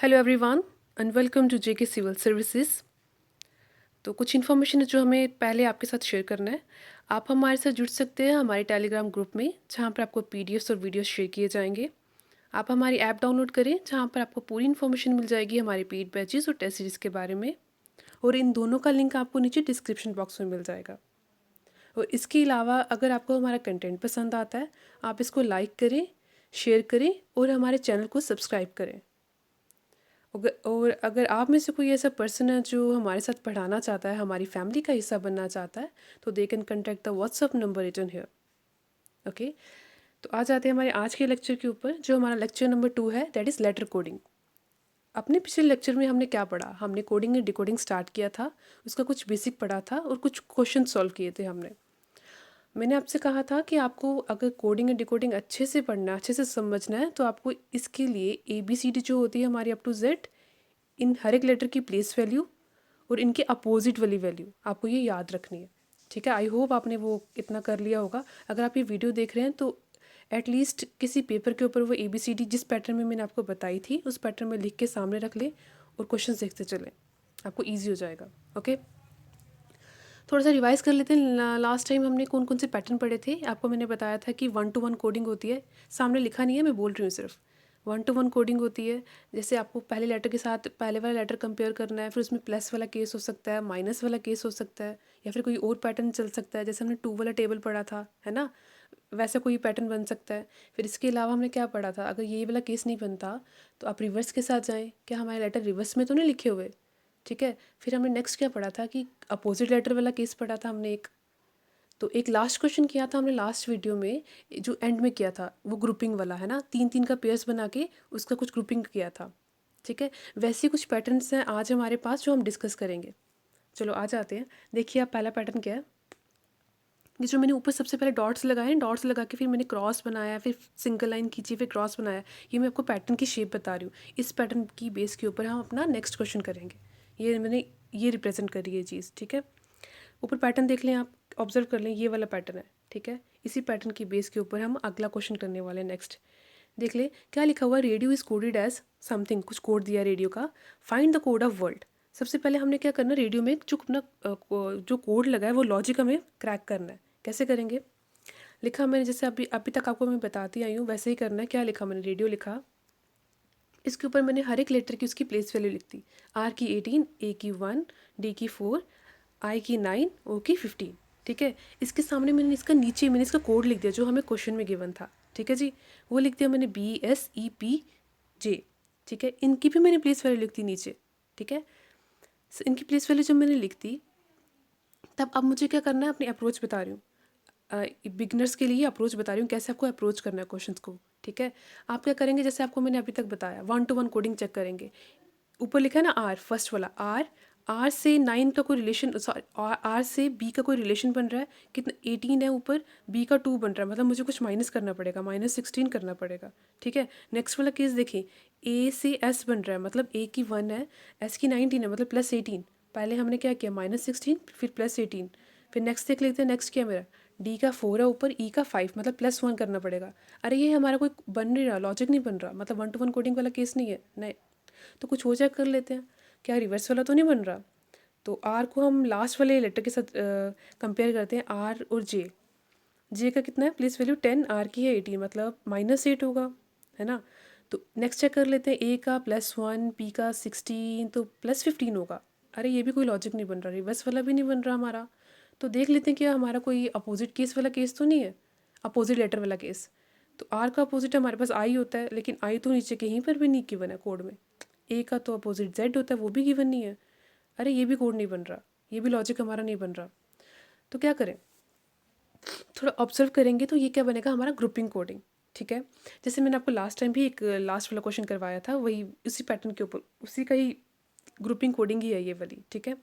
Hello everyone and welcome to JK civil services. तो कुछ information है जो हमें पहले आपके साथ शेयर करना है। आप हमारे साथ जुड़ सकते हैं हमारे टेलीग्राम ग्रुप में, जहां पर आपको पीडीएफ्स और वीडियोस शेयर किए जाएंगे। आप हमारी ऐप डाउनलोड करें, जहां पर आपको पूरी इन्फॉर्मेशन मिल जाएगी हमारे पेड बैचेस और टेस्ट सीरीज के बारे में। और इन दोनों का लिंक आपको नीचे डिस्क्रिप्शन बॉक्स में मिल जाएगा। और इसके अलावा अगर आपको हमारा कंटेंट पसंद आता है, आप इसको लाइक करें, शेयर करें और हमारे चैनल को सब्सक्राइब करें। और अगर आप में से कोई ऐसा पर्सन है जो हमारे साथ पढ़ाना चाहता है, हमारी फैमिली का हिस्सा बनना चाहता है, तो they can contact the WhatsApp number written here. Okay, तो आ जाते हैं हमारे आज के लेक्चर के ऊपर। जो हमारा लेक्चर नंबर 2 है, दैट इज़ लेटर कोडिंग। अपने पिछले लेक्चर में हमने क्या पढ़ा? हमने कोडिंग एंड डिकोडिंग स्टार्ट किया था, उसका कुछ बेसिक पढ़ा था और कुछ क्वेश्चन सॉल्व किए थे हमने। मैंने आपसे कहा था कि आपको अगर कोडिंग एंड डिकोडिंग अच्छे से पढ़ना है, अच्छे से समझना है, तो आपको इसके लिए ABCD जो होती है हमारी अप टू जेड, इन हर एक लेटर की प्लेस वैल्यू और इनके अपोजिट वाली वैल्यू आपको ये याद रखनी है। ठीक है, आई होप आपने वो इतना कर लिया होगा। अगर आप ये वीडियो देख रहे हैं तो एटलीस्ट किसी पेपर के ऊपर वो ABCD जिस पैटर्न में मैंने आपको बताई थी उस पैटर्न में लिख के सामने रख लें और क्वेश्चन देखते चलें, आपको ईजी हो जाएगा। ओके, थोड़ा सा रिवाइज कर लेते हैं। लास्ट टाइम हमने कौन कौन से पैटर्न पढ़े थे। आपको मैंने बताया था कि 1-to-1 कोडिंग होती है। सामने लिखा नहीं है, मैं बोल रही हूँ सिर्फ। 1-to-1 कोडिंग होती है, जैसे आपको पहले लेटर के साथ पहले वाला लेटर कंपेयर करना है, फिर उसमें प्लस वाला केस हो सकता है, माइनस वाला केस हो सकता है, या फिर कोई और पैटर्न चल सकता है, जैसे हमने 2 वाला टेबल पढ़ा था, है ना। वैसा कोई पैटर्न बन सकता है। फिर इसके अलावा हमने क्या पढ़ा था, अगर ये वाला केस नहीं बनता तो आप रिवर्स के साथ जाएँ। क्या हमारे लेटर रिवर्स में तो नहीं लिखे हुए? ठीक है। फिर हमने नेक्स्ट क्या पढ़ा था कि अपोजिट लेटर वाला केस पढ़ा था हमने एक। तो एक लास्ट क्वेश्चन किया था हमने लास्ट वीडियो में, जो एंड में किया था वो ग्रुपिंग वाला, है ना। 3-3 का पेयर्स बना के उसका कुछ ग्रुपिंग किया था। ठीक है, वैसे कुछ पैटर्न्स हैं आज हमारे पास जो हम डिस्कस करेंगे। चलो आ जाते हैं। देखिए आप, पहला पैटर्न क्या है। ये जो मैंने ऊपर सबसे पहले डॉट्स लगाए हैं, डॉट्स लगा के फिर मैंने क्रॉस बनाया, फिर सिंगल लाइन खींची, फिर क्रॉस बनाया। ये मैं आपको पैटर्न की शेप बता रही हूँ। इस पैटर्न की बेस के ऊपर हम अपना नेक्स्ट क्वेश्चन करेंगे। ये मैंने ये रिप्रेजेंट करी है चीज़। ठीक है, ऊपर पैटर्न देख लें आप, ऑब्जर्व कर लें, ये वाला पैटर्न है। ठीक है, इसी पैटर्न की बेस के ऊपर हम अगला क्वेश्चन करने वाले हैं नेक्स्ट। देख ले क्या लिखा हुआ है। Radio is coded as something, कुछ कोड दिया रेडियो का। Find the code of world. सबसे पहले हमने क्या करना है, रेडियो में जो अपना जो कोड लगा है वो लॉजिक हमें क्रैक करना है। कैसे करेंगे? लिखा मैंने, जैसे अभी अभी तक आपको मैं बताती आई हूँ वैसे ही करना है। क्या लिखा मैंने, रेडियो लिखा, इसके ऊपर मैंने हर एक लेटर की उसकी प्लेस वैल्यू लिख दी। R की 18, A की 1, D की 4, I की 9, O की 15। ठीक है, इसके सामने मैंने इसका नीचे मैंने इसका कोड लिख दिया जो हमें क्वेश्चन में गिवन था। ठीक है जी, वो लिख दिया मैंने BSEPJ। ठीक है, इनकी भी मैंने प्लेस वैल्यू लिख दी नीचे। ठीक है, इनकी प्लेस वैल्यू जब मैंने लिख दी, तब अब मुझे क्या करना है, अपनी अप्रोच बता रही हूँ। बिगनर्स के लिए अप्रोच बता रही हूँ कैसे आपको अप्रोच करना है क्वेश्चंस को। ठीक है, आप क्या करेंगे, जैसे आपको मैंने अभी तक बताया, 1-to-1 कोडिंग चेक करेंगे। ऊपर लिखा है ना R, फर्स्ट वाला R। R से 9 का कोई रिलेशन, सॉरी R से B का कोई रिलेशन बन रहा है। कितना, 18 है ऊपर, B का 2 बन रहा है, मतलब मुझे कुछ माइनस करना पड़ेगा, -16 करना पड़ेगा। ठीक है, नेक्स्ट वाला केस देखें, A से S बन रहा है, मतलब A की 1 है, S की 19 है, मतलब +18। पहले हमने क्या किया, -16 फिर +18। फिर नेक्स्ट देख लेते हैं, नेक्स्ट क्या मेरा, D का 4 है ऊपर, E का 5, मतलब +1 करना पड़ेगा। अरे ये हमारा कोई बन नहीं रहा, लॉजिक नहीं बन रहा, मतलब 1-to-1 कोडिंग वाला केस नहीं है, नहीं। तो कुछ हो चेक कर लेते हैं, क्या रिवर्स वाला तो नहीं बन रहा। तो R को हम लास्ट वाले लेटर के साथ कंपेयर करते हैं, R और J का कितना है प्लेस वैल्यू 10, R की है 18, मतलब -8 होगा, है ना। तो नेक्स्ट चेक कर लेते हैं, A का +1, P का 16, तो +15 होगा। अरे ये भी कोई लॉजिक नहीं बन रहा, रिवर्स वाला भी नहीं बन रहा हमारा। तो देख लेते हैं कि हमारा कोई अपोजिट केस वाला केस तो नहीं है, अपोजिट लेटर वाला केस। तो R का अपोजिट हमारे पास I होता है, लेकिन I तो नीचे कहीं पर भी नहीं गिवन है कोड में। A का तो अपोजिट Z होता है, वो भी गिवन नहीं है। अरे ये भी कोड नहीं बन रहा, ये भी लॉजिक हमारा नहीं बन रहा। तो क्या करें, थोड़ा ऑब्जर्व करेंगे तो ये क्या बनेगा, हमारा ग्रुपिंग कोडिंग। ठीक है, जैसे मैंने आपको लास्ट टाइम भी एक लास्ट वाला क्वेश्चन करवाया था, वही उसी पैटर्न के ऊपर उसी का ही ग्रुपिंग कोडिंग ही है ये वाली। ठीक है,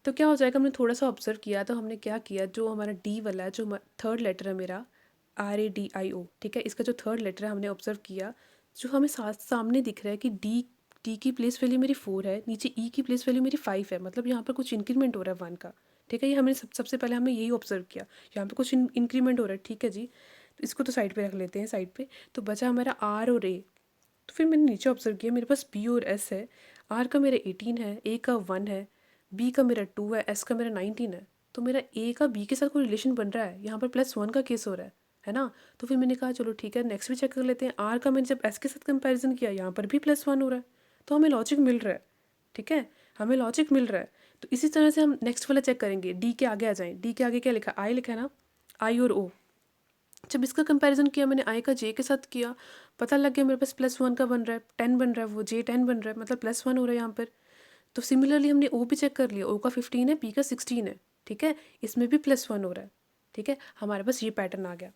तो क्या हो जाएगा, हमने थोड़ा सा ऑब्जर्व किया तो हमने क्या किया, जो हमारा डी वाला है, जो थर्ड लेटर है मेरा, RADIO। ठीक है, इसका जो थर्ड लेटर है हमने ऑब्जर्व किया, जो हमें सामने दिख रहा है कि डी की प्लेस वैल्यू मेरी 4 है, नीचे ई की प्लेस वैल्यू मेरी 5 है, मतलब यहाँ पर कुछ इंक्रीमेंट हो रहा है 1 का। ठीक है, ये हमने सबसे पहले हमने यही ऑब्जर्व किया, यहाँ पे कुछ इंक्रीमेंट हो रहा है। ठीक है जी, तो इसको तो साइड पे रख लेते हैं, साइड पे। तो बचा हमारा R और A। तो फिर मैंने नीचे ऑब्जर्व किया, मेरे पास बी और एस है, आर का मेरा 18 है, ए का 1 है, बी का मेरा 2 है, एस का मेरा 19 है। तो मेरा ए का बी के साथ कोई रिलेशन बन रहा है, यहाँ पर +1 का केस हो रहा है ना। तो फिर मैंने कहा चलो ठीक है, नेक्स्ट भी चेक कर लेते हैं। आर का मैंने जब एस के साथ कंपैरिजन किया, यहाँ पर भी +1 हो रहा है, तो हमें लॉजिक मिल रहा है। ठीक है, हमें लॉजिक मिल रहा है। तो इसी तरह से हम नेक्स्ट वाला चेक करेंगे। डी के आगे आ जाएं, डी के आगे क्या लिखा, आई लिखा है ना, आई और ओ। जब इसका कंपैरिजन किया मैंने आई का जे के साथ किया, पता लग गया मेरे पास +1 का बन रहा है, 10 बन रहा है, वो जे 10 बन रहा है, मतलब +1 हो रहा है यहाँ पर। तो सिमिलरली हमने ओ भी चेक कर लिया, ओ का 15 है, पी का 16 है। ठीक है, इसमें भी +1 हो रहा है। ठीक है, हमारे पास ये पैटर्न आ गया।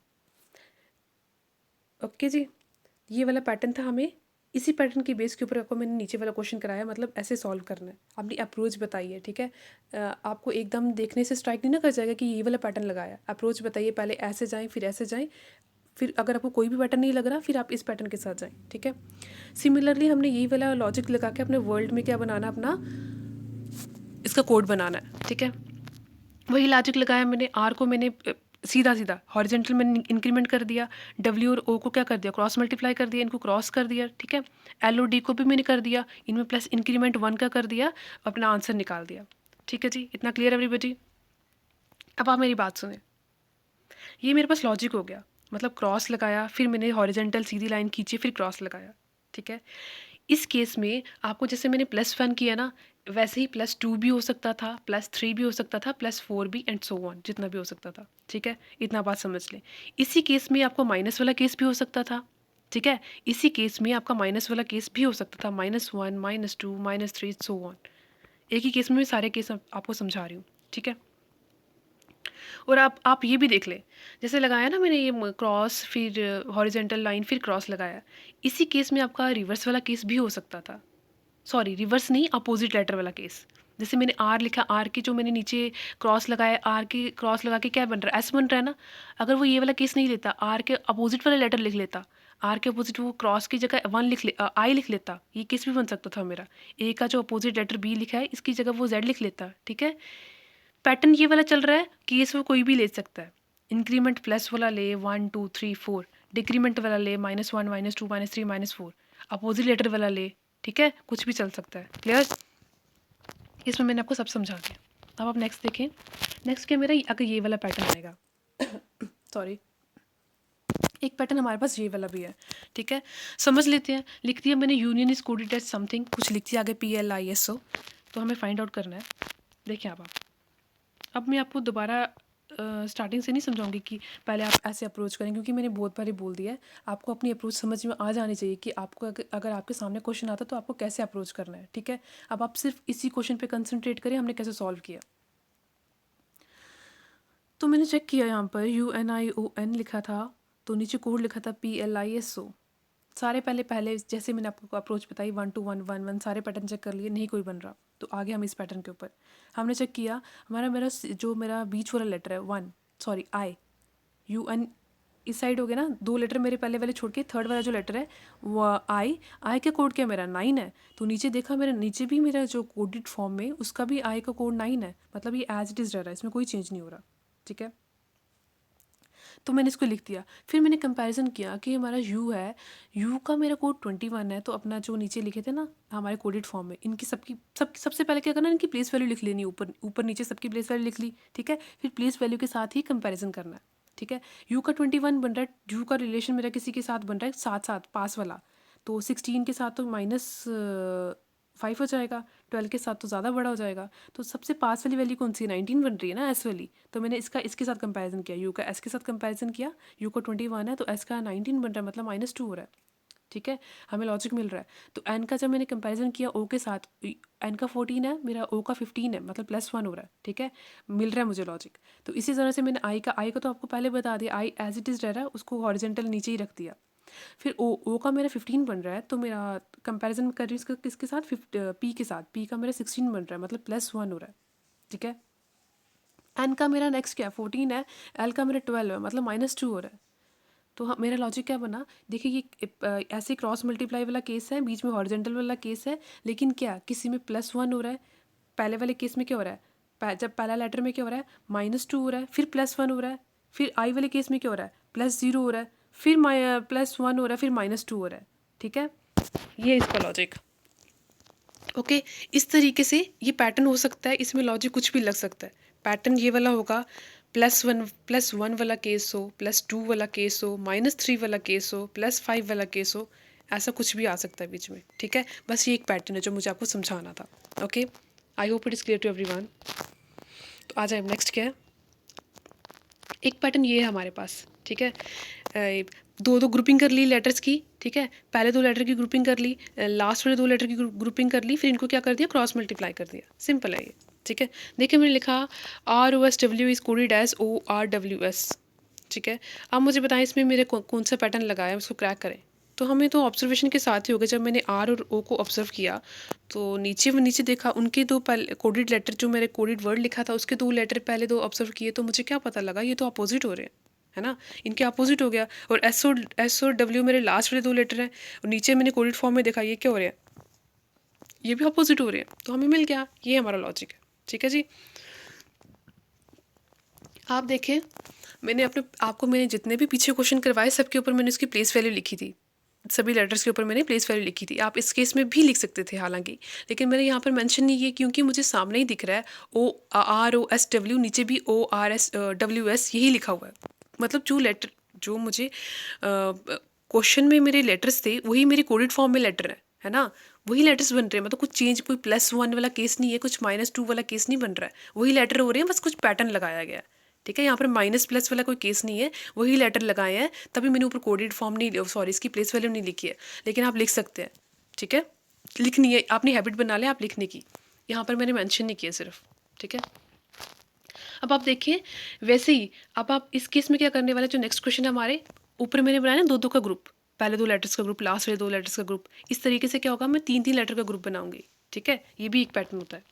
ओके जी, ये वाला पैटर्न था। हमें इसी पैटर्न की बेस के ऊपर आपको मैंने नीचे वाला क्वेश्चन कराया, मतलब ऐसे सॉल्व करना है। अपनी अप्रोच बताइए। ठीक है, आपको एकदम देखने से स्ट्राइक नहीं ना कर जाएगा कि ये वाला पैटर्न लगाया। अप्रोच बताइए, पहले ऐसे जाएं फिर ऐसे जाएं, फिर अगर आपको कोई भी पैटर्न नहीं लग रहा फिर आप इस पैटर्न के साथ जाएं। ठीक है, सिमिलरली हमने यही वाला लॉजिक लगा के अपने वर्ल्ड में क्या बनाना, अपना इसका कोड बनाना है। ठीक है, वही लॉजिक लगाया मैंने। आर को मैंने सीधा सीधा हॉरिजेंटल में इंक्रीमेंट कर दिया, डब्ल्यू और ओ को क्या कर दिया, क्रॉस मल्टीप्लाई कर दिया, इनको क्रॉस कर दिया। ठीक है, एल और डी को भी मैंने कर दिया, इनमें प्लस इंक्रीमेंट 1 का कर दिया, अपना आंसर निकाल दिया। ठीक है जी, इतना क्लियर एवरीबॉडी। अब आप मेरी बात सुने, ये मेरे पास लॉजिक हो गया, मतलब क्रॉस लगाया, फिर मैंने हॉरिजेंटल सीधी लाइन खींची, फिर क्रॉस लगाया। ठीक है, इस केस में आपको जैसे मैंने +1 किया ना, वैसे ही +2 भी हो सकता था, +3 भी हो सकता था, +4 भी, एंड सो ऑन, जितना भी हो सकता था। ठीक है, इतना बात समझ लें। इसी केस में आपको माइनस वाला केस भी हो सकता था। ठीक है, इसी केस में आपका माइनस वाला केस भी हो सकता था, -1, -2, -3, सो ऑन। एक ही केस में मैं सारे केस आपको समझा रही हूँ। ठीक है, और आप ये भी देख लें, जैसे लगाया ना मैंने ये क्रॉस, फिर हॉरिजेंटल लाइन, फिर क्रॉस लगाया, इसी केस में आपका रिवर्स वाला केस भी हो सकता था। सॉरी, रिवर्स नहीं, अपोजिट लेटर वाला केस। जैसे मैंने आर लिखा, आर के जो मैंने नीचे क्रॉस लगाया, आर के क्रॉस लगा के क्या बन रहा है, एस बन रहा है ना। अगर वो ये वाला केस नहीं लेता, आर के अपोजिट वाला लेटर लिख लेता, आर के अपोजिट वो क्रॉस की जगह 1 आई लिख लेता, ये केस भी बन सकता था मेरा। ए का जो अपोजिट लेटर बी लिखा है, इसकी जगह वो जेड लिख लेता। ठीक है, पैटर्न ये वाला चल रहा है, केस वो कोई भी ले सकता है। इंक्रीमेंट प्लस वाला ले 1 2 3 4, डिक्रीमेंट वाला ले -1 -2 -3 -4, अपोजिट लेटर वाला ले। ठीक है, कुछ भी चल सकता है। क्लियर, इसमें मैंने आपको सब समझा दिया। अब आप नेक्स्ट देखें। नेक्स्ट क्या मेरा, अगर ये वाला पैटर्न आएगा सॉरी, एक पैटर्न हमारे पास ये वाला भी है। ठीक है, समझ लेते हैं। लिख दिया मैंने, union is coded as something, कुछ लिख दिया आगे PLISO। तो हमें फाइंड आउट करना है। देखिए आप अब मैं आपको दोबारा स्टार्टिंग से नहीं समझाऊंगी कि पहले आप ऐसे अप्रोच करें, क्योंकि मैंने बहुत बार बोल दिया है। आपको अपनी अप्रोच समझ में आ जानी चाहिए कि आपको अगर आपके सामने क्वेश्चन आता तो आपको कैसे अप्रोच करना है। ठीक है, अब आप सिर्फ इसी क्वेश्चन पे कंसंट्रेट करें, हमने कैसे सॉल्व किया। तो मैंने चेक किया, यहाँ पर UNION लिखा था, तो नीचे कोड लिखा था PLISO। सारे पहले जैसे मैंने आपको अप्रोच बताई, 1 2 1 1 1, सारे पैटर्न चेक कर लिए, नहीं कोई बन रहा। तो आगे हम इस पैटर्न के ऊपर हमने चेक किया। मेरा बीच वाला लेटर है आई, UN इस साइड हो गया ना, 2 लेटर मेरे पहले वाले छोड़ के थर्ड वाला जो लेटर है वो आई का कोड क्या मेरा 9 है। तो नीचे देखा, मेरा नीचे भी मेरा जो कोडेड फॉर्म में उसका भी आई का कोड 9 है, मतलब ये एज इट इज़ रह रहा है, इसमें कोई चेंज नहीं हो रहा। ठीक है, तो मैंने इसको लिख दिया। फिर मैंने कंपैरिजन किया कि हमारा यू है, यू का मेरा कोड 21 है, तो अपना जो नीचे लिखे थे ना हमारे कोडेड फॉर्म में, इनकी सबसे पहले क्या करना है, इनकी प्लेस वैल्यू लिख लेनी, ऊपर ऊपर नीचे सबकी प्लेस वैल्यू लिख ली। ठीक है, फिर प्लेस वैल्यू के साथ ही कंपैरिजन करना है। ठीक है, यू का 21 बन रहा है, यू का रिलेशन मेरा किसी के साथ बन रहा है, साथ साथ पास वाला, तो 16 के साथ तो -5 हो जाएगा, 12 के साथ तो ज़्यादा बड़ा हो जाएगा। तो सबसे पास वाली वैल्यू कौन सी, 19 बन रही है ना, एस वाली। तो मैंने इसके साथ कंपैरिजन किया, यू का एस के साथ कंपैरिजन किया। यू का 21 है तो एस का 19 बन रहा है, मतलब -2 हो रहा है। ठीक है, हमें लॉजिक मिल रहा है। तो एन का जब मैंने कंपैरिजन किया ओ के साथ, एन का 14 है, मेरा ओ का 15 है, मतलब +1 हो रहा है। ठीक है, मिल रहा है मुझे लॉजिक। तो इसी तरह से मैंने आई का तो आपको पहले बता दिया, आई एज इट इज़ रह रहा है, उसको हॉरिजेंटल नीचे ही रख दिया। फिर ओ का मेरा 15 बन रहा है, तो मेरा कंपैरिजन कर रही हूँ किसके साथ, पी के साथ। पी का मेरा 16 बन रहा है, मतलब +1 हो रहा है। ठीक है, एन का मेरा नेक्स्ट क्या है, 14 है, एल का मेरा 12 है, मतलब -2 हो रहा है। तो हाँ, मेरा लॉजिक क्या बना, देखिए ये ऐसे क्रॉस मल्टीप्लाई वाला केस है, बीच में हॉरिजेंटल वाला केस है, लेकिन क्या किसी में +1 हो रहा है, पहले वाले केस में क्या हो रहा है, जब पहला लेटर में क्या हो रहा है, -2 हो रहा है, फिर +1 हो रहा है, फिर आई वाले केस में क्या हो रहा है, +0 हो रहा है, फिर +1 हो रहा है, फिर -2 हो रहा है। ठीक है, ये इसका लॉजिक। ओके, इस तरीके से ये पैटर्न हो सकता है, इसमें लॉजिक कुछ भी लग सकता है। पैटर्न ये वाला होगा, +1 वाला केस हो, +2 वाला केस हो, -3 वाला केस हो, +5 वाला केस हो, ऐसा कुछ भी आ सकता है बीच में। ठीक है, बस ये एक पैटर्न है जो मुझे आपको समझाना था। Okay, I hope it is clear to everyone. तो आ जाए नेक्स्ट क्या है। एक पैटर्न ये है हमारे पास। ठीक है, दो दो ग्रुपिंग कर ली लेटर्स की। ठीक है, पहले दो लेटर की ग्रुपिंग कर ली, लास्ट वाले दो लेटर की ग्रुपिंग कर ली, फिर इनको क्या कर दिया, क्रॉस मल्टीप्लाई कर दिया। सिंपल है ये। ठीक है, देखिए मैंने लिखा ROSW is coded as ORWS। ठीक है, अब मुझे बताएं इसमें मेरे कौन सा पैटर्न लगाया है, उसको क्रैक करें। तो हमें तो ऑब्जर्वेशन के साथ ही होगा। जब मैंने R और O को ऑब्जर्व किया तो नीचे देखा, उनके दो पहले कोडेड लेटर, जो मेरे कोडेड वर्ड लिखा था उसके दो लेटर पहले दो ऑब्जर्व किए, तो मुझे क्या पता लगा, ये तो अपोजिट हो रहे हैं, है ना। इनके अपोजिट हो गया। और S और W मेरे लास्ट वाले दो लेटर हैं, और नीचे मैंने कोडेड फॉर्म में देखा, ये क्या हो रहे हैं, ये भी अपोजिट हो रहे हैं। तो हमें मिल गया, ये हमारा लॉजिक है। ठीक है जी, आप देखें, मैंने जितने भी पीछे क्वेश्चन करवाए सबके ऊपर मैंने उसकी प्लेस वैल्यू लिखी थी। सभी लेटर्स के ऊपर मैंने प्लेस वैल्यू लिखी थी। आप इस केस में भी लिख सकते थे हालांकि, लेकिन मैंने यहाँ पर मेंशन नहीं किया क्योंकि मुझे सामने ही दिख रहा है OROSW, नीचे भी ORSWS यही लिखा हुआ है। मतलब जो मुझे क्वेश्चन में मेरे लेटर्स थे वही मेरे कोडेड फॉर्म में लेटर है ना, वही लेटर्स बन रहे हैं। मतलब कुछ चेंज, कोई +1 वाला केस नहीं है, कुछ -2 वाला केस नहीं बन रहा है, वही लेटर हो रहे हैं, बस कुछ पैटर्न लगाया गया है। ठीक है, यहाँ पर माइनस प्लस वाला कोई केस नहीं है, वही लेटर लगाए हैं। तभी मैंने ऊपर कोडेड फॉर्म नहीं, सॉरी, इसकी प्लेस वैल्यू नहीं लिखी है, लेकिन आप लिख सकते हैं। ठीक है, लिखनी है, आपने हैबिट बना लिया आप लिखने की, यहाँ पर मैंने मेंशन नहीं किया सिर्फ। ठीक है, अब आप देखिए वैसे ही, अब आप इस केस में क्या करने वाले, जो नेक्स्ट क्वेश्चन है हमारे ऊपर मैंने बनाया ना, दो का ग्रुप, पहले दो लेटर्स का ग्रुप, लास्ट वाले दो लेटर्स का ग्रुप। इस तरीके से क्या होगा, मैं 3 लेटर का ग्रुप बनाऊंगी। ठीक है, ये भी एक पैटर्न होता है।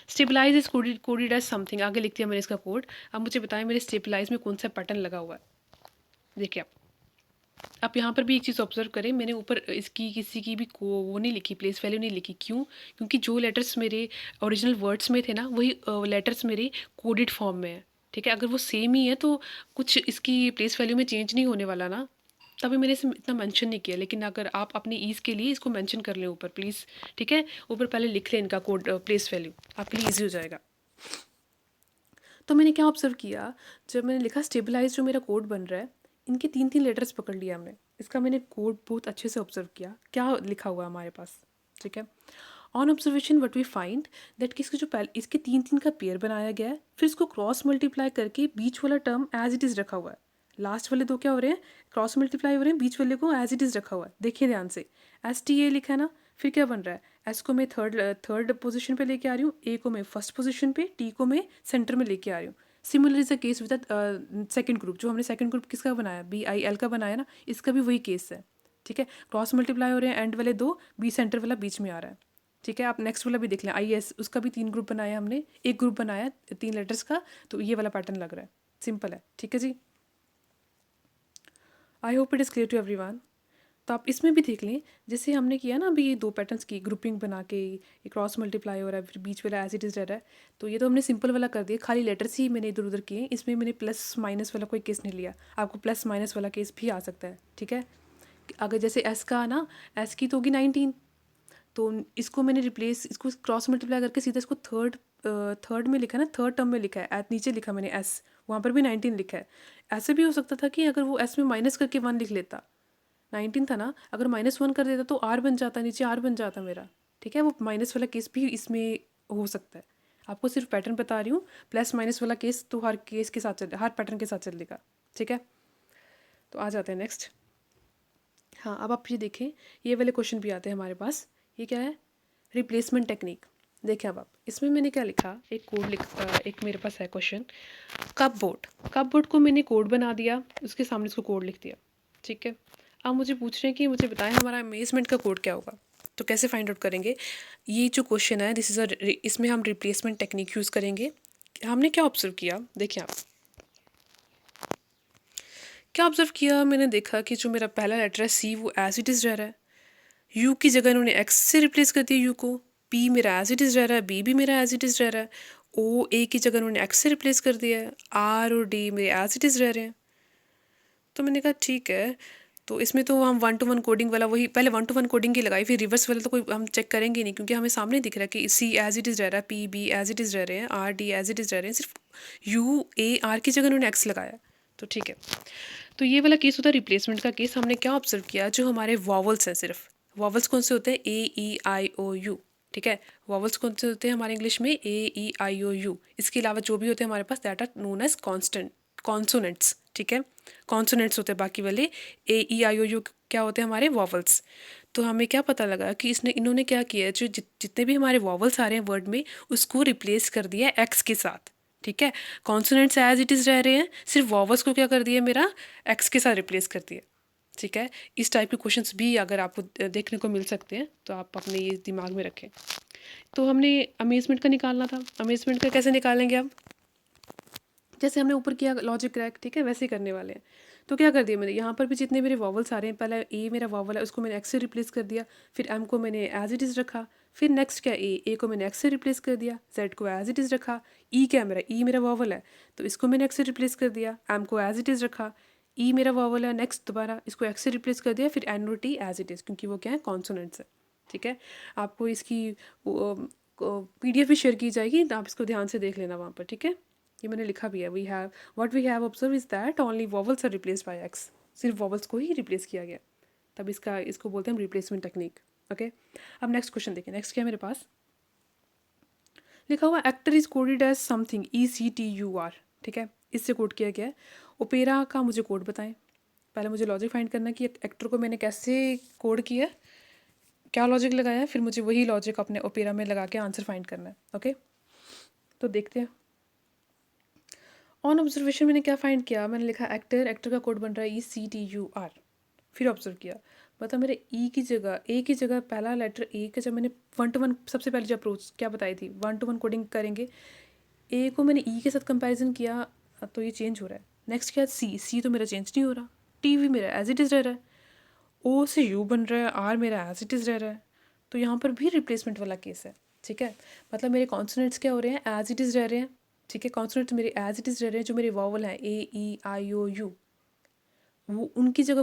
Stabilise is coded as something, आगे लिख दिया मैंने इसका कोड। अब मुझे बताएं मेरे स्टेबलाइज में कौन सा पैटर्न लगा हुआ है। देखिए आप यहाँ पर भी एक चीज़ ऑब्जर्व करें, मैंने ऊपर इसकी किसी की भी वो नहीं लिखी, प्लेस वैल्यू नहीं लिखी। क्यों? क्योंकि जो लेटर्स मेरे ओरिजिनल वर्ड्स में थे ना, वही लेटर्स मेरे कोडेड फॉर्म में है। ठीक है, अगर वो सेम ही है तो कुछ इसकी प्लेस वैल्यू में चेंज नहीं होने वाला ना, तभी मैंने इसे इतना मेंशन नहीं किया। लेकिन अगर आप अपनी ईज़ के लिए इसको मेंशन कर लें ऊपर प्लीज़। ठीक है, ऊपर पहले लिख लें इनका कोड प्लेस वैल्यू, आपके लिए ईजी हो जाएगा। तो मैंने क्या ऑब्जर्व किया, जब मैंने लिखा स्टेबलाइज, जो मेरा कोड बन रहा है, इनके 3 लेटर्स पकड़ लिया हमने। इसका मैंने कोड बहुत अच्छे से ऑब्जर्व किया, क्या लिखा हुआ है हमारे पास। ठीक है, on observation what we find that कि इसके जो पहले इसके 3 का पेयर बनाया गया है, फिर इसको क्रॉस मल्टीप्लाई करके बीच वाला टर्म एज इट इज़ रखा हुआ है। लास्ट वाले दो क्या हो रहे हैं, क्रॉस मल्टीप्लाई हो रहे हैं, बीच वाले को एज इट इज़ रखा हुआ है। देखिए ध्यान से, STA लिखा है ना, फिर क्या बन रहा है, एस को मैं थर्ड पोजीशन पे लेके आ रही हूँ, ए को मैं फर्स्ट पोजीशन पे, टी को मैं सेंटर में लेके आ रही हूँ। Similar is the case with second group, जो हमने सेकंड ग्रुप किसका बनाया, BIL का बनाया ना, इसका भी वही केस है। ठीक है, क्रॉस मल्टीप्लाई हो रहे हैं, एंड वाले दो, बी सेंटर वाला बीच में आ रहा है। ठीक है, आप नेक्स्ट वाला भी देख लें, IS, उसका भी 3 ग्रुप बनाया हमने, एक ग्रुप बनाया 3 लेटर्स का, तो ये वाला पैटर्न लग रहा है। सिंपल है। ठीक है जी, I hope it is clear to everyone. तो आप इसमें भी देख लें, जैसे हमने किया ना अभी, ये 2 पैटर्न्स की ग्रुपिंग बना के, ये क्रॉस मल्टीप्लाई हो रहा है, फिर बीच वाला एज इट इज़ रह रहा है। तो ये तो हमने सिंपल वाला कर दिया, खाली लेटर्स ही मैंने इधर उधर किए, इसमें मैंने प्लस माइनस वाला कोई केस नहीं लिया। आपको प्लस माइनस वाला केस भी आ सकता है। ठीक है, अगर जैसे एस का ना, एस की तो होगी 19, तो इसको मैंने रिप्लेस, इसको क्रॉस मल्टीप्लाई करके सीधा इसको थर्ड में लिखा है ना, थर्ड टर्म में लिखा है, नीचे लिखा मैंने एस, वहाँ पर भी 19 लिखा है। ऐसे भी हो सकता था कि अगर वो एस में माइनस करके 1 लिख लेता, 19 था ना, अगर -1 कर देता तो R बन जाता, नीचे R बन जाता मेरा। ठीक है, वो माइनस वाला केस भी इसमें हो सकता है। आपको सिर्फ पैटर्न बता रही हूँ, प्लस माइनस वाला केस तो हर केस के साथ चल, हर पैटर्न के साथ चलेगा। ठीक है, तो आ जाते हैं नेक्स्ट। हाँ, अब आप ये देखें, ये वाले क्वेश्चन भी आते हैं हमारे पास। ये क्या है, रिप्लेसमेंट टेक्निक। देखें अब आप, इसमें मैंने क्या लिखा, एक मेरे पास है क्वेश्चन, कप बोर्ड को मैंने कोड बना दिया, उसके सामने इसको कोड लिख दिया। ठीक है, अब मुझे पूछ रहे हैं कि मुझे बताएं हमारा अमेजमेंट का कोड क्या होगा। तो कैसे फाइंड आउट करेंगे, ये जो क्वेश्चन है दिस इज़ इसमें हम रिप्लेसमेंट टेक्निक यूज़ करेंगे। हमने क्या ऑब्जर्व किया, देखिए आप क्या ऑब्जर्व किया, मैंने देखा कि जो मेरा पहला लेटर है C, वो एज इट इज़ रह रहा है। यू की जगह इन्होंने X से रिप्लेस कर दिया यू को। P मेरा एज इट इज़ रह रहा है, B भी मेरा एज इट इज़ रह रहा है। A की जगह उन्होंने X से रिप्लेस कर दिया है। R और D मेरे एज इट इज़ रह रहे हैं। तो मैंने कहा ठीक है, तो इसमें तो हम वन टू वन कोडिंग वाला वही पहले वन टू वन कोडिंग की लगाई, फिर रिवर्स वाला तो कोई हम चेक करेंगे नहीं, क्योंकि हमें सामने दिख रहा है कि सी एज इट इज़ रह रहा है, P B as it is रह रहे हैं, R D as it is रह रहे हैं, सिर्फ यू ए आर की जगह उन्होंने एक्स लगाया। तो ठीक है, तो ये वाला केस होता है रिप्लेसमेंट का केस। हमने क्या ऑब्जर्व किया, जो हमारे वॉवल्स हैं, सिर्फ वॉवल्स कौन से होते हैं, ए ई आई ओ यू। ठीक है, वॉवल्स कौन से होते हैं हमारे इंग्लिश में, ए ई आई ओ यू। इसके अलावा जो भी होते हैं हमारे पास that are known as constant consonants. ठीक है, कॉन्सोनेंट्स होते हैं बाकी वाले, ए ई आई ओ यू क्या होते हैं हमारे वॉवल्स। तो हमें क्या पता लगा कि इन्होंने क्या किया है, जो जितने भी हमारे वॉवल्स आ रहे हैं वर्ड में, उसको रिप्लेस कर दिया एक्स के साथ। ठीक है, कॉन्सोनेंट्स एज इट इज़ रह रहे हैं, सिर्फ वॉवल्स को क्या कर दिया मेरा, एक्स के साथ रिप्लेस कर दिया। ठीक है, इस टाइप के क्वेश्चंस भी अगर आपको देखने को मिल सकते हैं, तो आप अपने ये दिमाग में रखें। तो हमने अमेजमेंट का निकालना था, अमेजमेंट का कैसे निकालेंगे अब, जैसे हमने ऊपर किया लॉजिक क्रैक, ठीक है, वैसे ही करने वाले हैं। तो क्या कर दिया मैंने, यहाँ पर भी जितने मेरे वॉवल्स आ रहे हैं, पहले ए मेरा वॉवल है, उसको मैंने एक्स से रिप्लेस कर दिया, फिर एम को मैंने एज इट इज़ रखा, फिर नेक्स्ट क्या, ए को मैंने एक्स से रिप्लेस कर दिया, जेड को एज इट इज़ रखा, ई क्या मेरा, ई मेरा वॉवल है, तो इसको मैंने एक्स से रिप्लेस कर दिया, एम को एज इट इज़ रखा, ई मेरा वॉवल है, नेक्स्ट दोबारा इसको एक्स से रिप्लेस कर दिया, फिर एन और टी एज इट इज़, क्योंकि वो क्या है, कॉन्सोनेंट्स है। ठीक है, आपको इसकी PDF भी शेयर की जाएगी, तो आप इसको ध्यान से देख लेना वहाँ पर। ठीक है, ये मैंने लिखा भी है, we have observe is that only vowels are replace by X, सिर्फ वॉवल्स को ही रिप्लेस किया गया, तब इसको बोलते हैं रिप्लेसमेंट टेक्निक। ओके, अब नेक्स्ट क्वेश्चन देखिए, नेक्स्ट क्या है मेरे पास लिखा हुआ, actor is coded as something ECTUR। ठीक है, इससे कोड किया गया है। ओपेरा का मुझे कोड बताएं, पहले मुझे लॉजिक फाइंड करना है कि एक्टर को मैंने कैसे कोड किया, क्या लॉजिक लगाया है, फिर मुझे वही लॉजिक अपने ओपेरा में लगा के आंसर फाइंड करना है। ओके, तो देखते हैं। ऑन ऑब्जर्वेशन मैंने क्या फाइंड किया, मैंने लिखा एक्टर का कोड बन रहा है ECTUR। फिर ऑब्जर्व किया, मतलब मेरे ई की जगह, ए की जगह पहला लेटर ए का, जब मैंने वन टू वन सबसे पहले जो अप्रोच क्या बताई थी, वन टू वन कोडिंग करेंगे, ए को मैंने ई के साथ कंपैरिजन किया, तो ये चेंज हो रहा है। नेक्स्ट क्या, सी तो मेरा चेंज नहीं हो रहा, टी भी मेरा एज इट इज़ रह रहा है, ओ से यू बन रहा है, आर मेरा एज इट इज़ रह रहा है, तो यहाँ पर भी रिप्लेसमेंट वाला केस है। ठीक है, मतलब मेरे कॉन्सोनेंट्स क्या हो रहे हैं, एज इट इज़ रह रहे हैं। ठीक है, कॉन्सोनेंट्स मेरे एज इट इज़ रह रहे हैं, जो मेरे वॉवल हैं AEIOU, वो उनकी जगह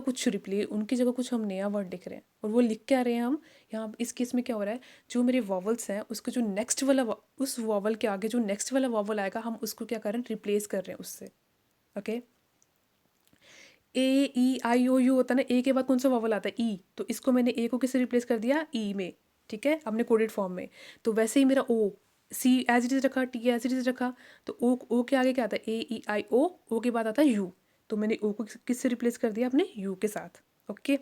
कुछ हम नया वर्ड लिख रहे हैं, और वो लिख क्या रहे हैं हम यहाँ इस केस में क्या हो रहा है, जो मेरे वॉवल्स हैं उसके जो नेक्स्ट वाला उस वॉवल के आगे जो नेक्स्ट वाला वॉवल आएगा, हम उसको क्या कर रहे हैं, रिप्लेस कर रहे हैं उससे। ओके, AEIOU होता है ना, ए के बाद कौन सा वॉवल आता है, ई, तो इसको मैंने ए को किससे रिप्लेस कर दिया, ई में। ठीक है, अपने कोडेड फॉर्म में। तो वैसे ही मेरा ओ, सी एज इट इज़ रखा, टी एज इट इज़ रखा, तो ओ के आगे क्या आता है, AEIO के बाद आता है यू, तो मैंने ओ को किससे रिप्लेस कर दिया, अपने यू के साथ। ओके,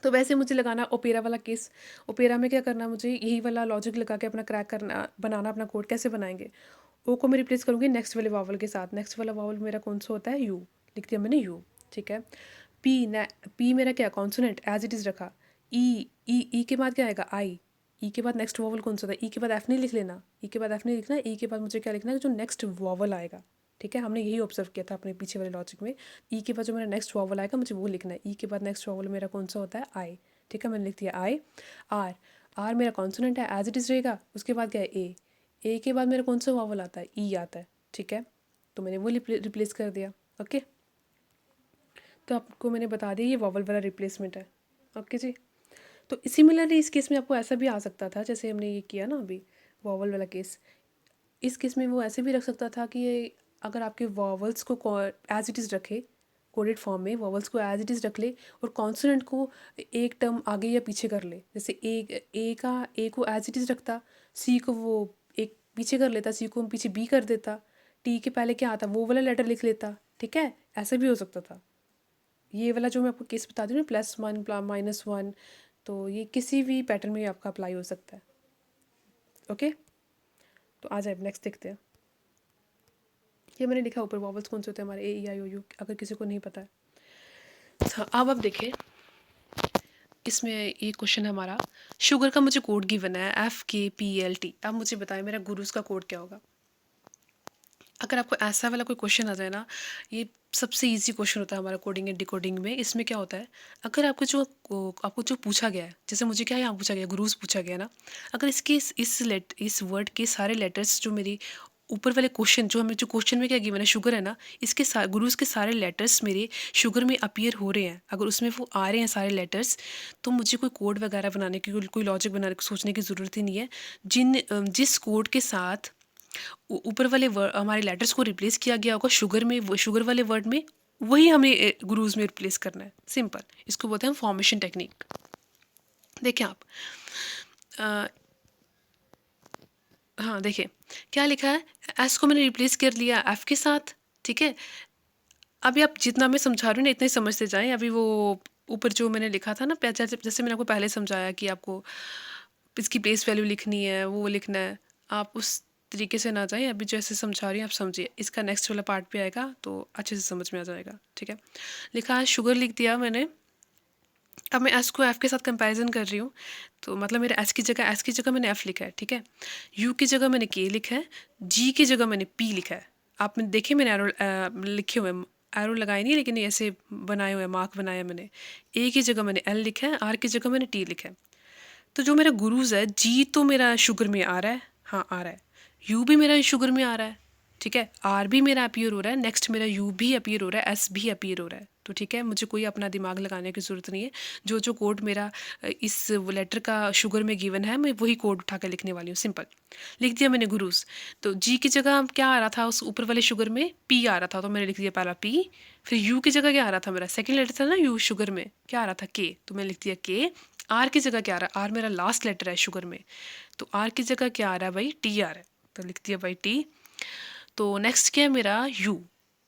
तो वैसे मुझे लगाना ओपेरा वाला केस, ओपेरा में क्या करना, मुझे यही वाला लॉजिक लगा के अपना क्रैक करना, बनाना अपना कोड। कैसे बनाएंगे, ओ को मैं रिप्लेस करूँगी नेक्स्ट वाले वावल के साथ, नेक्स्ट वाला वावल मेरा कौन सा होता है, यू, लिख दिया मैंने यू। ठीक है, पी मेरा क्या, कॉन्सोनेंट एज इट इज़ रखा, ई के बाद क्या आएगा, आई, ई के बाद नेक्स्ट वॉवल कौन सा था, ई के बाद एफ नहीं लिख लेना, ई के बाद एफ नहीं लिखना, ई के बाद मुझे क्या लिखना है, जो नेक्स्ट वॉवल आएगा। ठीक है, हमने यही ऑब्जर्व किया था अपने पीछे वाले लॉजिक में, ई के बाद जो मेरा नेक्स्ट वॉवल आएगा मुझे वो लिखना है, ई के बाद नेक्स्ट वॉवल मेरा कौन सा होता है, आई। ठीक है, मैंने लिख दिया आई। आर मेरा कॉन्सोनेंट है, एज इट इज़ रहेगा, उसके बाद क्या है, ए के बाद मेरा कौन सा वॉवल आता है, ई आता है। ठीक है, तो मैंने वो रिप्लेस कर दिया। ओके, तो आपको मैंने बता दिया ये वॉवल वाला रिप्लेसमेंट है। ओके जी, तो सिमिलरली इस केस में आपको ऐसा भी आ सकता था, जैसे हमने ये किया ना अभी वॉवल वाला केस, इस केस में वो ऐसे भी रख सकता था कि अगर आपके वॉवल्स को एज इट इज़ रखे, कोडेड फॉर्म में वॉवल्स को एज इट इज़ रख ले, और कॉन्सोनेंट को एक टर्म आगे या पीछे कर ले, जैसे ए को एज इट इज़ रखता, सी को वो एक पीछे कर लेता, सी को पीछे बी कर देता, टी के पहले क्या आता वो वाला लेटर लिख लेता। ठीक है, ऐसा भी हो सकता था। ये वाला जो मैं आपको केस बता दूँ ना, +1 -1, तो ये किसी भी पैटर्न में आपका अप्लाई हो सकता है। ओके, तो आ जाए नेक्स्ट देखते हैं। ये मैंने लिखा ऊपर वॉवल्स कौन से होते हैं हमारे, AEIOU, अगर किसी को नहीं पता है। हाँ, अब देखिए, इसमें ये क्वेश्चन है हमारा, शुगर का मुझे कोड गिवन है FKPLT। अब मुझे बताएं मेरा गुरुज का कोड क्या होगा। अगर आपको ऐसा वाला कोई क्वेश्चन आ जाए ना, ये सबसे इजी क्वेश्चन होता है हमारा कोडिंग एंड डिकोडिंग में। इसमें क्या होता है, अगर आपको जो पूछा गया है, जैसे मुझे क्या यहाँ पूछा गया, गुरुज पूछा गया ना, अगर इस वर्ड के सारे लेटर्स जो मेरी ऊपर वाले क्वेश्चन जो क्वेश्चन में क्या गिवन है, शुगर है ना, इसके गुरुज के सारे लेटर्स मेरे शुगर में अपीयर हो रहे हैं, अगर उसमें वो आ रहे हैं सारे लेटर्स, तो मुझे कोई कोड वगैरह बनाने की, कोई लॉजिक बनाने की, सोचने की ज़रूरत ही नहीं है। जिस कोड के साथ ऊपर वाले हमारे लेटर्स को रिप्लेस किया गया होगा शुगर में, वो शुगर वाले वर्ड में, वही हमें गुरुज में रिप्लेस करना है। सिंपल, इसको बोलते हैं फॉर्मेशन टेक्निक। देखें आप, हाँ देखिए क्या लिखा है, एस को मैंने रिप्लेस कर लिया एफ के साथ, ठीक है। अभी आप जितना मैं समझा रही हूँ ना, इतना ही समझते जाएं। अभी वो ऊपर जो मैंने लिखा था ना, जैसे मैंने आपको पहले समझाया कि आपको इसकी प्लेस वैल्यू लिखनी है, वो लिखना है, आप उस तरीके से ना जाएं। अभी जैसे समझा रही हूँ आप समझिए, इसका नेक्स्ट वाला पार्ट भी आएगा तो अच्छे से समझ में आ जाएगा, ठीक है। लिखा है शुगर लिख दिया मैंने। अब मैं एस को एफ़ के साथ कंपैरिजन कर रही हूँ, तो मतलब मेरा एस की जगह मैंने एफ़ लिखा है, ठीक है। यू की जगह मैंने के लिखा है, जी की जगह मैंने पी लिखा है। आपने देखे मैंने एरो लिखे हुए, एरो लगाए नहीं, लेकिन ऐसे बनाए हुए मार्क बनाया मैंने। ए की जगह मैंने एल लिखा है, आर की जगह मैंने टी लिखा है। तो जो मेरा गुरुज है, जी तो मेरा शुगर में आ रहा है, हाँ आ रहा है। यू भी मेरा शुगर में आ रहा है, ठीक है। आर भी मेरा अपीयर हो रहा है, नेक्स्ट मेरा यू भी अपीयर हो रहा है, एस भी अपीयर हो रहा है। तो ठीक है, मुझे कोई अपना दिमाग लगाने की ज़रूरत नहीं है। जो कोड मेरा इस लेटर का शुगर में गिवन है, मैं वही कोड उठा कर लिखने वाली हूँ। सिंपल लिख दिया मैंने गुरुज। तो जी की जगह क्या आ रहा था, उस ऊपर वाले शुगर में पी आ रहा था, तो मैंने लिख दिया पहला पी। फिर यू की जगह क्या आ रहा था, मेरा सेकेंड लेटर था ना यू शुगर में, क्या आ रहा था के, तो मैंने लिख दिया के। आर की जगह क्या आ रहा है, आर मेरा लास्ट लेटर है शुगर में, तो आर की जगह क्या आ रहा है भाई, टी आ रहा है, तो लिख दिया भाई टी। तो नेक्स्ट क्या है मेरा यू,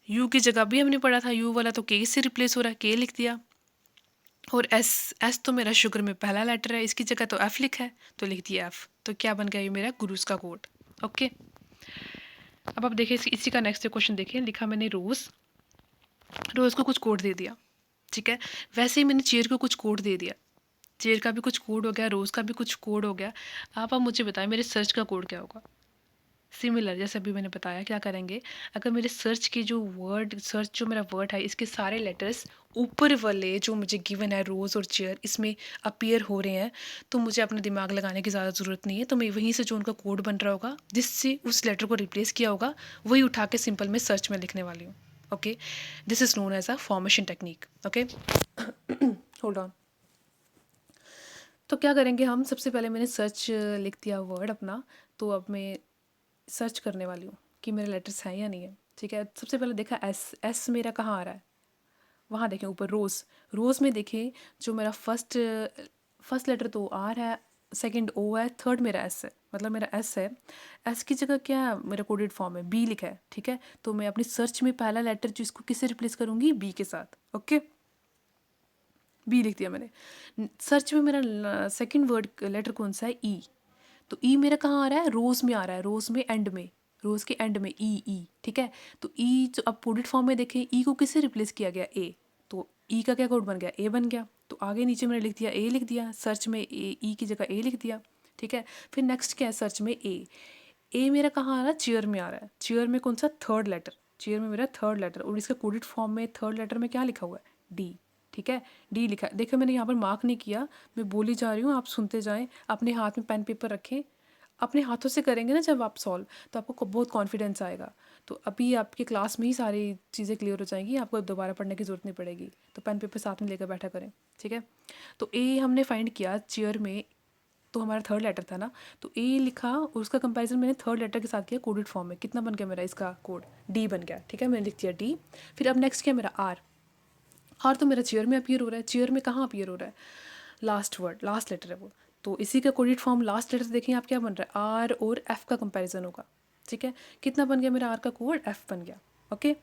यू की जगह भी हमने पढ़ा था यू वाला, तो के से रिप्लेस हो रहा है, के लिख दिया। और एस, एस तो मेरा शुगर में पहला लेटर है, इसकी जगह तो एफ लिखा है, तो लिख दिया एफ। तो क्या बन गया ये मेरा गुरुज का कोड। ओके, अब आप देखिए इसी का नेक्स्ट क्वेश्चन देखिए, लिखा मैंने रोज, रोज को कुछ कोड दे दिया, ठीक है। वैसे ही मैंने चेयर को कुछ कोड दे दिया, चेयर का भी कुछ कोड हो गया, रोज़ का भी कुछ कोड हो गया। आप मुझे बताएं मेरे सर्च का कोड क्या होगा। सिमिलर, जैसे अभी मैंने बताया, क्या करेंगे, अगर मेरे सर्च की जो मेरा वर्ड है, इसके सारे लेटर्स ऊपर वाले जो मुझे गिवन है रोज़ और चेयर, इसमें अपीयर हो रहे हैं, तो मुझे अपना दिमाग लगाने की ज़्यादा ज़रूरत नहीं है। तो मैं वहीं से जो उनका कोड बन रहा होगा, जिससे उस लेटर को रिप्लेस किया होगा, वही उठा के सिंपल में सर्च में लिखने वाली हूँ। Okay, this is known as a formation technique. Okay, hold on. तो क्या करेंगे हम, सबसे पहले मैंने सर्च लिख दिया वर्ड अपना, तो अब मैं सर्च करने वाली हूँ कि मेरे लेटर्स हैं या नहीं है, ठीक है। सबसे पहले देखा एस, एस मेरा कहाँ आ रहा है, वहाँ देखें ऊपर रोज़, रोज़ में देखें जो मेरा फर्स्ट लेटर तो आर है, सेकंड ओ है, थर्ड मेरा एस है, मतलब मेरा एस है। एस की जगह क्या है, मेरा कोडेड फॉर्म है, बी लिखा है, ठीक है। तो मैं अपनी सर्च में पहला लेटर जो इसको किससे रिप्लेस करूँगी, बी के साथ। ओके, बी लिख दिया मैंने। सर्च में मेरा सेकंड वर्ड लेटर कौन सा है, ई। तो ई मेरा कहाँ आ रहा है, रोज़ में आ रहा है, रोज़ में एंड में, रोज़ के एंड में ई, ठीक है। तो ई जो अब कोडेड फॉर्म में देखें, ई को किससे रिप्लेस किया गया, ए। तो ई का क्या कोड बन गया, ए बन गया। तो आगे नीचे मैंने लिख दिया ए, लिख दिया सर्च में, ए ई की जगह ए लिख दिया, ठीक है। फिर नेक्स्ट क्या है, सर्च में ए मेरा कहाँ आ रहा है, चेयर में आ रहा है। चेयर में कौन सा, थर्ड लेटर, चेयर में मेरा थर्ड लेटर, और इसका कोडेड फॉर्म में थर्ड लेटर में क्या लिखा हुआ है, डी, ठीक है। डी लिखा है, देखो मैंने यहाँ पर मार्क नहीं किया, मैं बोली जा रही हूँ, आप सुनते जाएं। अपने हाथ में पेन पेपर रखें, अपने हाथों से करेंगे ना जब आप सॉल्व, तो आपको बहुत कॉन्फिडेंस आएगा। तो अभी आपकी क्लास में ही सारी चीज़ें क्लियर हो जाएंगी, आपको दोबारा पढ़ने की ज़रूरत नहीं पड़ेगी। तो पेन पेपर साथ में लेकर बैठा करें, ठीक है। तो ए हमने फाइंड किया चेयर में, तो हमारा थर्ड लेटर था ना, तो ए लिखा और उसका कंपैरिजन मैंने थर्ड लेटर के साथ किया कोडेड फॉर्म में। कितना बन गया मेरा इसका कोड, डी बन गया, ठीक है। मैंने लिख दिया डी। फिर अब नेक्स्ट क्या मेरा आर, आर तो मेरा चेयर में अपीयर हो रहा है। चेयर में कहाँ अपीयर हो रहा है, लास्ट वर्ड, लास्ट लेटर है वो। तो इसी का कोडेड फॉर्म लास्ट लेटर देखें आप, क्या बन रहा है, आर और एफ का कंपैरिजन होगा, ठीक है। कितना बन गया मेरा आर का कोड, एफ बन गया। ओके,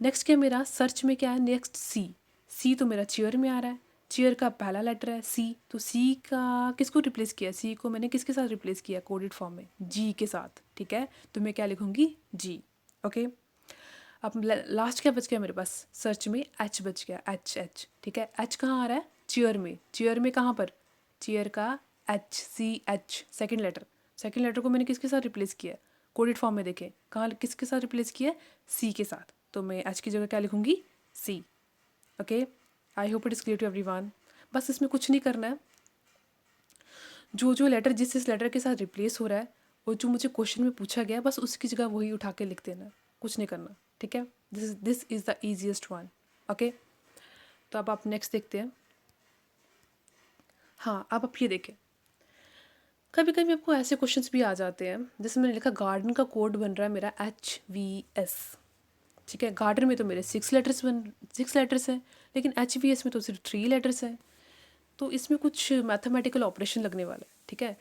नेक्स्ट क्या मेरा सर्च में क्या है, नेक्स्ट सी, सी तो मेरा चेयर में आ रहा है, चेयर का पहला लेटर है सी। तो सी का किसको रिप्लेस किया, सी को मैंने किसके साथ रिप्लेस किया कोडेड फॉर्म में, जी के साथ, ठीक है। तो मैं क्या लिखूंगी, जी। ओके, अब लास्ट क्या बच गया मेरे पास, सर्च में एच बच गया, एच एच, ठीक है। एच कहाँ आ रहा है, चेयर में, चेयर में कहाँ पर, चेयर का H, C H, second letter, second letter को मैंने किसके साथ रिप्लेस किया, कोडेड फॉर्म में देखें कहाँ किसके साथ रिप्लेस किया, सी के साथ। तो मैं एच की जगह क्या लिखूंगी, C. Okay, I hope it is clear to everyone. बस इसमें कुछ नहीं करना है, जो लेटर जिस लेटर के साथ रिप्लेस हो रहा है और जो मुझे क्वेश्चन में पूछा गया बस उसकी जगह वही उठा के लिख देना, कुछ नहीं करना, ठीक है। This is the easiest one. Okay, तो अब आप नेक्स्ट देखते हैं। हाँ, अब आप ये देखें, कभी कभी आपको ऐसे क्वेश्चंस भी आ जाते हैं, जैसे मैंने लिखा गार्डन का कोड बन रहा है मेरा HVS, ठीक है। गार्डन में तो मेरे 6 लेटर्स हैं, लेकिन HVS में तो सिर्फ 3 लेटर्स हैं। तो इसमें कुछ मैथमेटिकल ऑपरेशन लगने वाला है, ठीक है।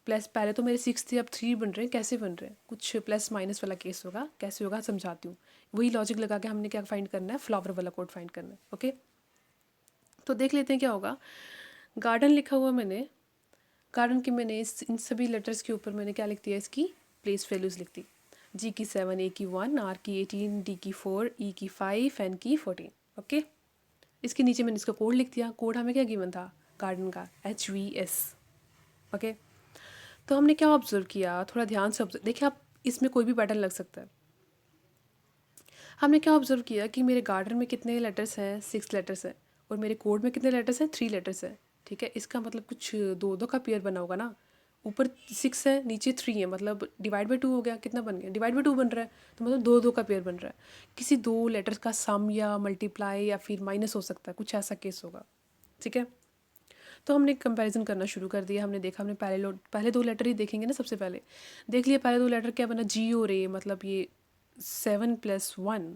प्लस पहले तो मेरे 6 थे, अब 3 बन रहे हैं, कैसे बन रहे हैं, कुछ प्लस माइनस वाला केस होगा, कैसे होगा समझाती हूँ। वही लॉजिक लगा के हमने क्या फाइंड करना है, फ्लावर वाला कोड फाइंड करना है। ओके, तो देख लेते हैं क्या होगा। गार्डन लिखा हुआ मैंने, गार्डन की मैंने इन सभी लेटर्स के ऊपर मैंने क्या लिख दिया, इसकी प्लेस वैल्यूज़ लिख दी। G की 7, A की 1, R की 18, D की 4, E की 5, N की 14। ओके, इसके नीचे मैंने इसका कोड लिख दिया। कोड हमें क्या गिवन था गार्डन का, HVS। ओके, तो हमने क्या ऑब्जर्व किया, थोड़ा ध्यान से ऑब्जर्व देखिए, आप इसमें कोई भी पैटर्न लग सकता है। हमने क्या ऑब्जर्व किया कि मेरे गार्डन में कितने लेटर्स हैं, 6 लेटर्स हैं, और मेरे कोड में कितने लेटर्स हैं, 3 लेटर्स हैं, ठीक है। इसका मतलब कुछ दो दो का पेयर बना होगा ना, ऊपर 6 है नीचे 3 है, मतलब डिवाइड बाई 2 हो गया, कितना बन गया, डिवाइड बाई 2 बन रहा है, तो मतलब दो दो का पेयर बन रहा है। किसी 2 लेटर्स का सम या मल्टीप्लाई या फिर माइनस हो सकता है, कुछ ऐसा केस होगा, ठीक है। तो हमने कंपैरिजन करना शुरू कर दिया। हमने देखा, हमने पहले 2 लेटर ही देखेंगे ना, सबसे पहले देख लिया पहले 2 लेटर क्या बना, G और A, मतलब ये 7+1।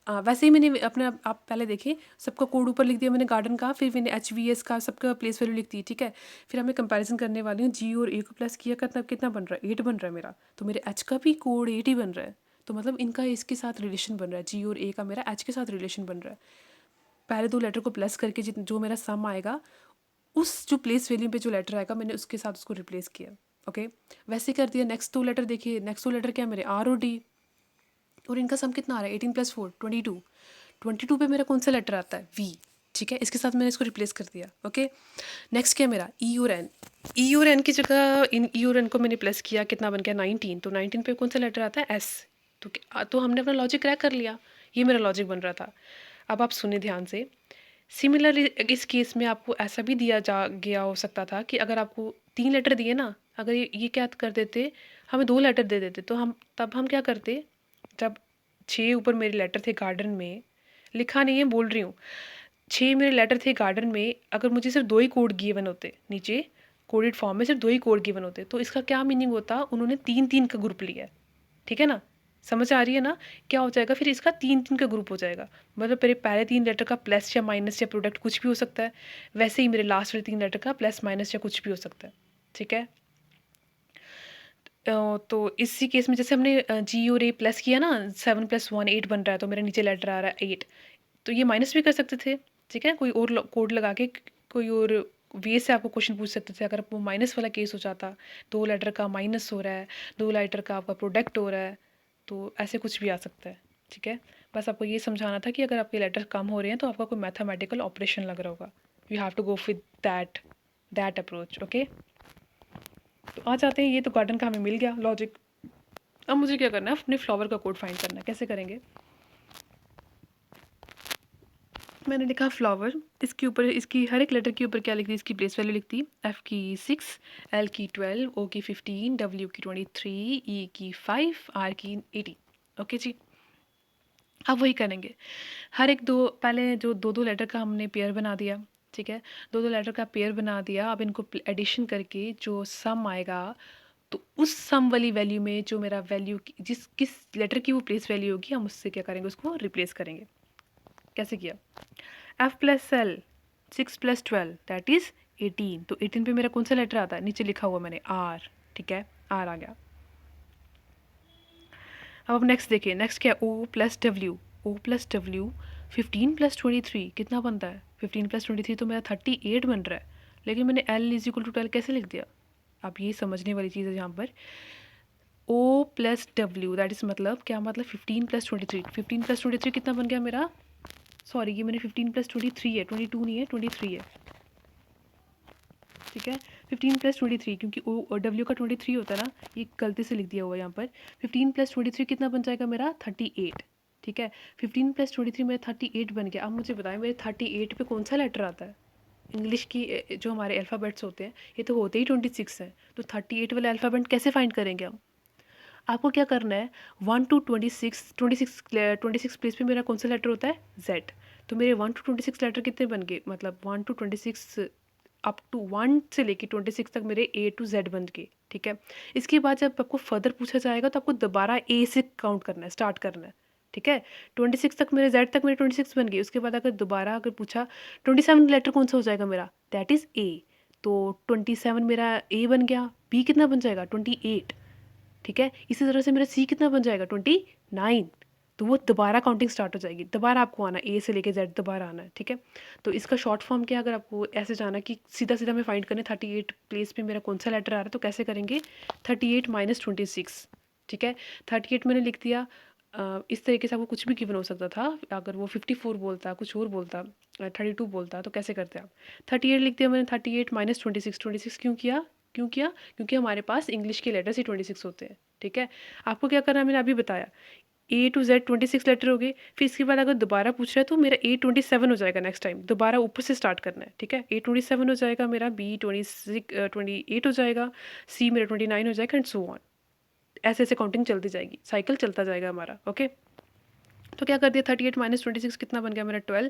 वैसे ही मैंने अपने आप पहले देखें, सबका कोड ऊपर लिख दिया मैंने गार्डन का, फिर मैंने HVS का सबका प्लेस वैल्यू लिख दी, ठीक है। फिर हमें कंपैरिजन करने वाली हूँ, G और A को प्लस किया, कितना कितना बन रहा है, 8 बन रहा है मेरा, तो मेरे H का भी कोड 8 ही बन रहा है, तो मतलब इनका इसके साथ रिलेशन बन रहा है, G और A का मेरा H के साथ रिलेशन बन रहा है। पहले 2 लेटर को प्लस करके जो मेरा सम आएगा, उस जो प्लेस वैल्यू पे जो लेटर आएगा मैंने उसके साथ उसको रिप्लेस किया। ओके, वैसे कर दिया। नेक्स्ट 2 लेटर देखिए, नेक्स्ट 2 लेटर क्या मेरे, R और D, और इनका सम कितना आ रहा है, 18+4 22। 22 पे मेरा कौन सा लेटर आता है, V, ठीक है। इसके साथ मैंने इसको रिप्लेस कर दिया। ओके, नेक्स्ट क्या मेरा, E और N। E और N की जगह इन E और N को मैंने प्लस किया, कितना बन गया 19, तो 19 पे कौन सा लेटर आता है, S। तो हमने अपना लॉजिक क्रैक कर लिया, ये मेरा लॉजिक बन रहा था। अब आप सुने ध्यान से। सिमिलरली इस केस में आपको ऐसा भी दिया जा गया हो सकता था कि अगर आपको 3 लेटर दिए ना, अगर ये क्या कर देते, हमें 2 लेटर दे देते, तो हम क्या करते, जब 6 ऊपर मेरे लेटर थे गार्डन में, लिखा नहीं है बोल रही हूँ, 6 मेरे लेटर थे गार्डन में, अगर मुझे सिर्फ 2 ही कोड गिवन होते, नीचे कोडेड फॉर्म में सिर्फ 2 ही कोड गिवन होते, तो इसका क्या मीनिंग होता, उन्होंने 3-3 का ग्रुप लिया है, ठीक है ना। समझ आ रही है ना, क्या हो जाएगा फिर, इसका 3-3 का ग्रुप हो जाएगा, मतलब मेरे पहले 3 लेटर का प्लस या माइनस या प्रोडक्ट कुछ भी हो सकता है, वैसे ही मेरे लास्ट वाले 3 लेटर का प्लस माइनस या कुछ भी हो सकता है, ठीक है। तो इसी केस में जैसे हमने G और A प्लस किया ना, 7+1 8 बन रहा है, तो मेरा नीचे लेटर आ रहा है 8, तो ये माइनस भी कर सकते थे, ठीक है। कोई और कोड लगा के कोई और वे से आपको क्वेश्चन पूछ सकते थे, अगर वो माइनस वाला केस हो जाता, 2 लेटर का माइनस हो रहा है, 2 लेटर का आपका प्रोडक्ट हो रहा है, तो ऐसे कुछ भी आ सकता है, ठीक है। बस आपको ये समझाना था कि अगर आपके लेटर कम हो रहे हैं तो आपका कोई मैथमेटिकल ऑपरेशन लग रहा होगा, you have to go with that approach. Okay, तो आ जाते हैं, ये तो गार्डन का हमें मिल गया लॉजिक। अब मुझे क्या करना है, अपने फ्लावर का कोड फाइंड करना है, कैसे करेंगे। मैंने लिखा फ्लावर, इसके ऊपर इसकी हर एक लेटर के ऊपर क्या लिख दी, इसकी प्लेस वैल्यू लिख दी, F की 6, L की 12, O की 15, W की 23, E की 5, R की 18। ओके जी, अब वही करेंगे। हर एक दो, पहले जो 2-2 लेटर का हमने पेयर बना दिया, ठीक है, 2-2 लेटर का पेयर बना दिया। अब इनको एडिशन करके जो सम आएगा, तो उस सम वाली वैल्यू में जो मेरा वैल्यू जिस किस लेटर की वो प्लेस वैल्यू होगी, हम उससे क्या करेंगे, उसको रिप्लेस करेंगे। कैसे किया, F+L 6+12 दैट इज़ 18, तो 18 पे मेरा कौन सा लेटर आता है, नीचे लिखा हुआ मैंने R, ठीक है, R आ गया। अब नेक्स्ट देखिए, नेक्स्ट क्या है, O+W 15+23 कितना बनता है, 15+23 तो मेरा 38 बन रहा है, लेकिन मैंने L=12 कैसे लिख दिया। अब ये समझने वाली चीज़ है यहाँ पर, O+W दैट इज़ मतलब क्या, मतलब 15+23 कितना बन गया मेरा, सॉरी ये मैंने 15+23 है, 22 नहीं है, 23 है, ठीक है। 15+23 क्योंकि ओ W का 23 होता है ना, ये गलती से लिख दिया हुआ है यहाँ पर। 15+23 कितना बन जाएगा मेरा, 38, ठीक है। 15+23 मेरा 38 बन गया। अब मुझे बताएं मेरे 38 पे कौन सा लेटर आता है, इंग्लिश की जो हमारे अल्फ़ाबेट्स होते हैं ये तो होते ही 26 हैं, तो 38 वाला अल्फ़ाबेट कैसे फाइंड करेंगे हम? आपको क्या करना है, 1 टू 26 प्लेस पे मेरा कौन सा लेटर होता है, जेड। तो मेरे 1 टू 26 लेटर कितने बन गए, मतलब 1 टू 26 अप टू 1 से लेके 26 तक मेरे ए टू जेड बन गए, ठीक है। इसके बाद जब आपको फर्दर पूछा जाएगा तो आपको दोबारा ए से काउंट करना है, स्टार्ट करना है, ठीक है। 26 तक मेरे जेड तक मेरे 26 बन गए, उसके बाद अगर दोबारा अगर पूछा 27 लेटर कौन सा हो जाएगा मेरा, दैट इज़ ए। तो 27 मेरा ए बन गया, बी कितना बन जाएगा 28, ठीक है। इसी तरह से मेरा सी कितना बन जाएगा 29। तो वो दोबारा काउंटिंग स्टार्ट हो जाएगी, दोबारा आपको आना ए से लेके जेड दोबारा आना है, ठीक है। तो इसका शॉर्ट फॉर्म क्या है, अगर आपको ऐसे जाना कि सीधा सीधा मैं फाइंड करने 38 प्लेस पे मेरा कौन सा लेटर आ रहा है, तो कैसे करेंगे, 38 माइनस 26, ठीक है। 38 मैंने लिख दिया। इस तरीके से आपको कुछ भी गिवन हो सकता था, अगर वो 54 बोलता, कुछ और बोलता, 32 बोलता, तो कैसे करते आप। 38 लिख दिया मैंने, 38 माइनस 26 क्यों किया, क्यों किया, क्योंकि हमारे पास इंग्लिश के लेटर्स ही 26 होते हैं, ठीक है। आपको क्या करना है, मैंने अभी बताया, ए टू जेड 26 लेटर हो गए। फिर इसके बाद अगर दोबारा पूछ रहा है तो मेरा ए 27 हो जाएगा, नेक्स्ट टाइम दोबारा ऊपर से स्टार्ट करना है, ठीक है। ए 27 हो जाएगा मेरा, बी 28 हो जाएगा, सी मेरा 29 हो जाएगा, एंड सो ऑन। ऐसे ऐसे काउंटिंग चलती जाएगी, साइकिल चलता जाएगा हमारा, ओके। तो क्या कर दिया, 38 माइनस 26 कितना बन गया मेरा 12।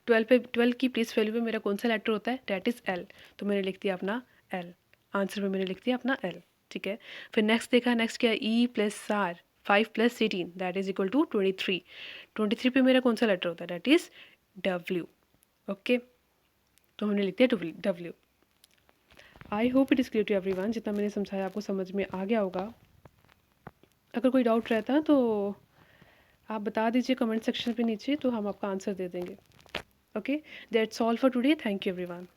12 की प्लेस वैल्यू पे मेरा कौन सा लेटर होता है, डैट इज़ एल। तो मैंने लिख दिया अपना एल, आंसर में मैंने लिख दिया अपना एल, ठीक है। फिर नेक्स्ट देखा, नेक्स्ट क्या, E plus R, 5 plus 18 that is equal to 23। 23 पे मेरा कौन सा लेटर होता है, डैट इज़ डब्ल्यू, ओके। तो हमने लिख दिया W. I hope it is clear to everyone, जितना मैंने समझाया आपको समझ में आ गया होगा। अगर कोई डाउट रहता है तो आप बता दीजिए कमेंट सेक्शन पे नीचे, तो हम आपका आंसर दे देंगे, okay. That's all for today, thank you everyone.